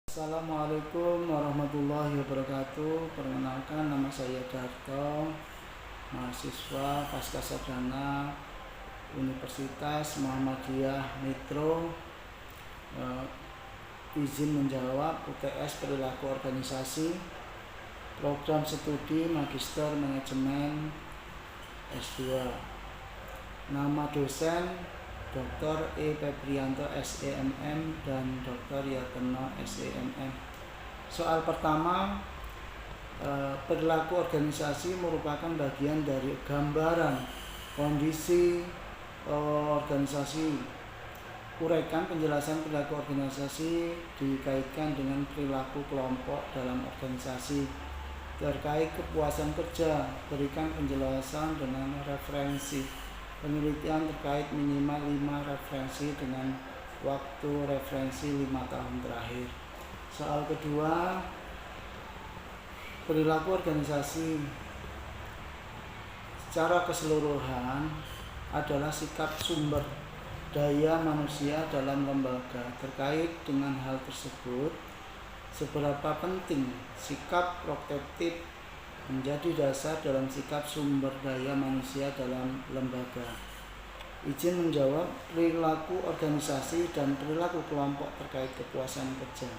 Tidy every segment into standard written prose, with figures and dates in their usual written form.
Assalamualaikum warahmatullahi wabarakatuh. Perkenalkan, nama saya Darto, mahasiswa Pascasarjana Universitas Muhammadiyah Metro. Izin menjawab UTS Perilaku Organisasi, Program Studi Magister Manajemen S2. Nama dosen Dr. E. Febrianto SEMM dan Dr. Yatno SEMM. Soal pertama, perilaku organisasi merupakan bagian dari gambaran kondisi organisasi. Uraikan penjelasan perilaku organisasi dikaitkan dengan perilaku kelompok dalam organisasi. Terkait kepuasan kerja, berikan penjelasan dengan referensi. Penelitian terkait minimal 5 referensi dengan waktu referensi 5 tahun terakhir. Soal kedua, perilaku organisasi secara keseluruhan adalah sikap sumber daya manusia dalam lembaga. Terkait dengan hal tersebut, seberapa penting sikap proaktif menjadi dasar dalam sikap sumber daya manusia dalam lembaga. Izin menjawab, perilaku organisasi dan perilaku kelompok terkait kepuasan kerja.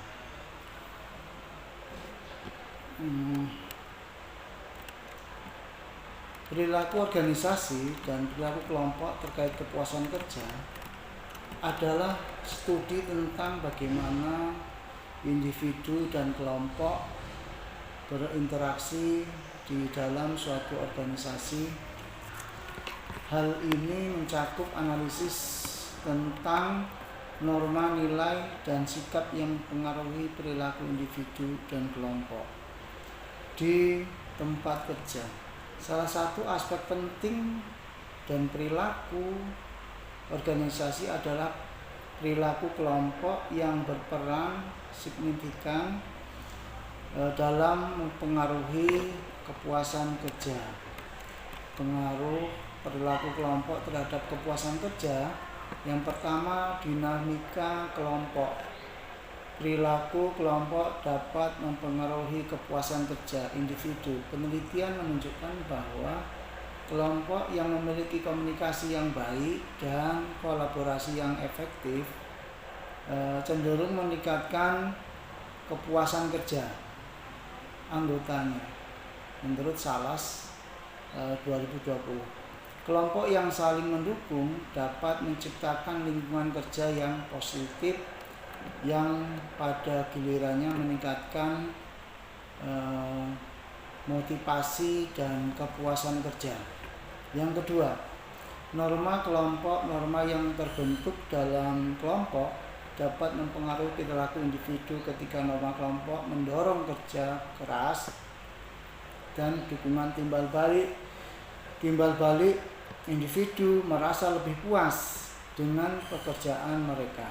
Perilaku organisasi dan perilaku kelompok terkait kepuasan kerja adalah studi tentang bagaimana individu dan kelompok berinteraksi di dalam suatu organisasi. Hal ini mencakup analisis tentang norma, nilai, dan sikap yang mempengaruhi perilaku individu dan kelompok di tempat kerja. Salah satu aspek penting dan perilaku organisasi adalah perilaku kelompok yang berperan signifikan dalam mempengaruhi kepuasan kerja. Pengaruh perilaku kelompok terhadap kepuasan kerja. Yang pertama, dinamika kelompok. Perilaku kelompok dapat mempengaruhi kepuasan kerja individu. Penelitian menunjukkan bahwa kelompok yang memiliki komunikasi yang baik dan kolaborasi yang efektif cenderung meningkatkan kepuasan kerja anggotanya, menurut Salas 2020. Kelompok yang saling mendukung dapat menciptakan lingkungan kerja yang positif yang pada gilirannya meningkatkan motivasi dan kepuasan kerja. Yang kedua, norma kelompok. Norma yang terbentuk dalam kelompok dapat mempengaruhi perilaku individu ketika norma kelompok mendorong kerja keras dan dukungan timbal balik individu merasa lebih puas dengan pekerjaan mereka.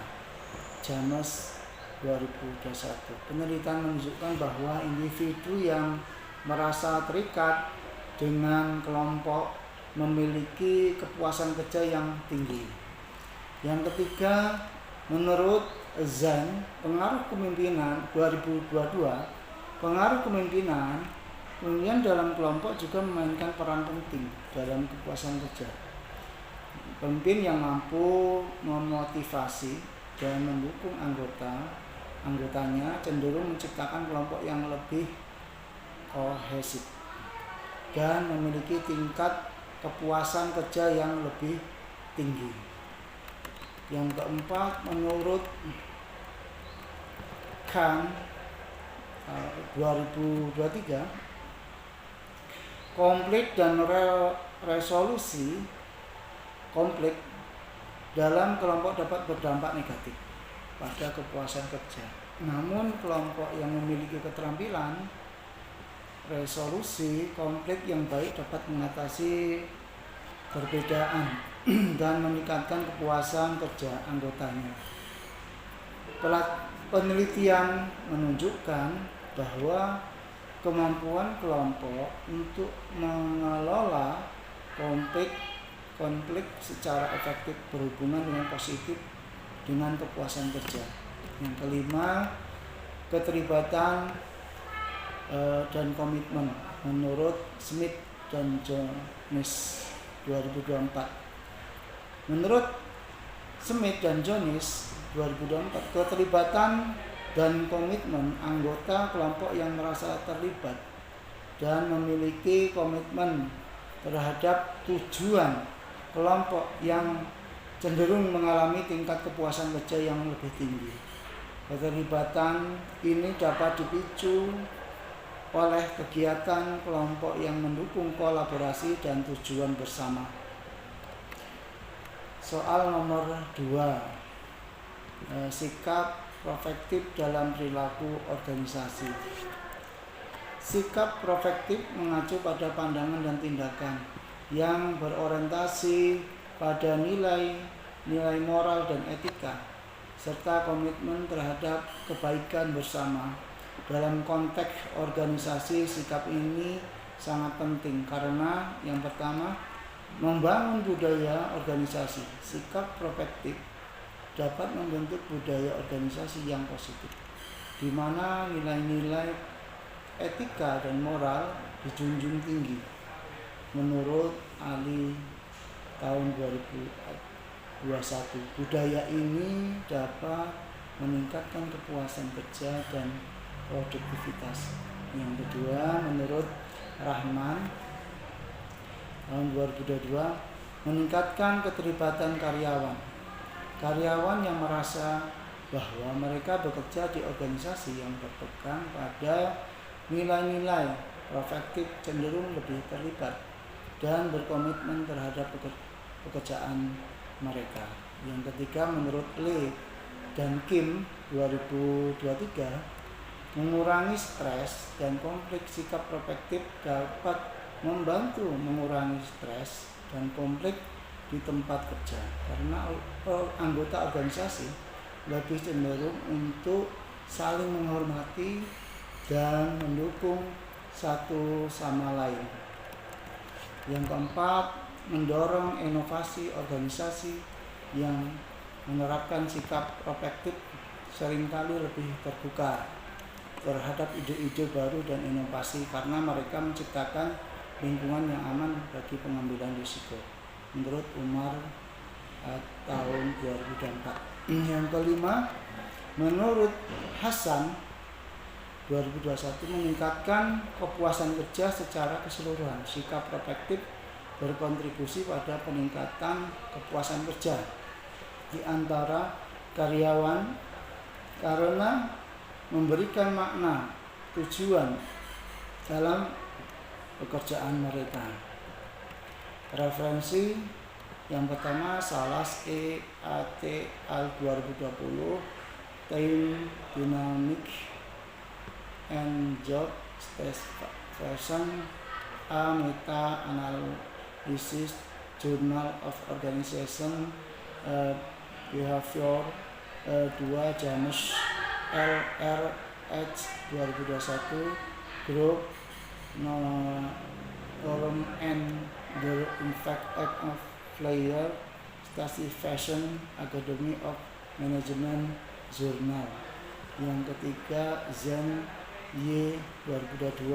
James 2021. Penelitian menunjukkan bahwa individu yang merasa terikat dengan kelompok memiliki kepuasan kerja yang tinggi. Yang ketiga, menurut Zhang, pengaruh kepemimpinan 2022, pengaruh kepemimpinan dalam kelompok juga memainkan peran penting dalam kepuasan kerja. Pemimpin yang mampu memotivasi dan mendukung anggotanya cenderung menciptakan kelompok yang lebih kohesif dan memiliki tingkat kepuasan kerja yang lebih tinggi. Yang keempat, menurut Khan 2023, konflik dan resolusi konflik dalam kelompok dapat berdampak negatif pada kepuasan kerja. Namun kelompok yang memiliki keterampilan resolusi konflik yang baik dapat mengatasi perbedaan dan meningkatkan kepuasan kerja anggotanya. Penelitian menunjukkan bahwa kemampuan kelompok untuk mengelola konflik secara efektif berhubungan dengan positif dengan kepuasan kerja. Yang kelima, keterlibatan dan komitmen menurut Smith dan Jones 2024. Menurut Smith dan Jones 2024, keterlibatan dan komitmen anggota kelompok yang merasa terlibat dan memiliki komitmen terhadap tujuan kelompok yang cenderung mengalami tingkat kepuasan kerja yang lebih tinggi. Keterlibatan ini dapat dipicu oleh kegiatan kelompok yang mendukung kolaborasi dan tujuan bersama. Soal nomor 2, sikap proaktif dalam perilaku organisasi. Sikap proaktif mengacu pada pandangan dan tindakan yang berorientasi pada nilai moral dan etika, serta komitmen terhadap kebaikan bersama. Dalam konteks organisasi, sikap ini sangat penting karena yang pertama, membangun budaya organisasi. Sikap proaktif dapat membentuk budaya organisasi yang positif, di mana nilai-nilai etika dan moral dijunjung tinggi. Menurut Ali tahun 2021, budaya ini dapat meningkatkan kepuasan kerja dan produktivitas. Yang kedua, menurut Rahman tahun 2022, meningkatkan keterlibatan karyawan. Karyawan yang merasa bahwa mereka bekerja di organisasi yang berpegang pada nilai-nilai proaktif cenderung lebih terlibat dan berkomitmen terhadap pekerjaan mereka. Yang ketiga, menurut Lee dan Kim 2023, mengurangi stres dan konflik. Sikap proaktif dapat membantu mengurangi stres dan konflik di tempat kerja karena anggota organisasi lebih cenderung untuk saling menghormati dan mendukung satu sama lain. Yang keempat, mendorong inovasi. Organisasi yang menerapkan sikap proaktif seringkali lebih terbuka terhadap ide-ide baru dan inovasi karena mereka menciptakan lingkungan yang aman bagi pengambilan risiko. Menurut Umar tahun 2024. Yang kelima, menurut Hasan 2021, meningkatkan kepuasan kerja secara keseluruhan. Sikap proaktif berkontribusi pada peningkatan kepuasan kerja di antara karyawan karena memberikan makna tujuan dalam pekerjaan mereka. Referensi yang pertama, Salas EAT Al 2020, Time Dynamic and Job Satisfaction, A Meta Analysis, Journal of Organization Behavior 2, James LRH 2021, Group Norm and the Impact of Player Satisfaction, Academy of Management Journal. Yang ketiga, Zen Y 2022,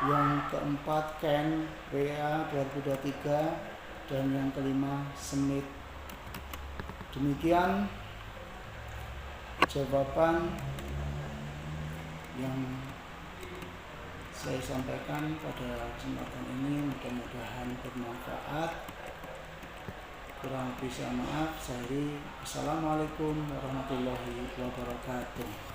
yang keempat Ken WA 2023, dan yang kelima Smith. Demikian jawaban yang saya sampaikan pada kesempatan ini, mudah-mudahan bermanfaat. Kurang lebih saya maaf. Assalamualaikum warahmatullahi wabarakatuh.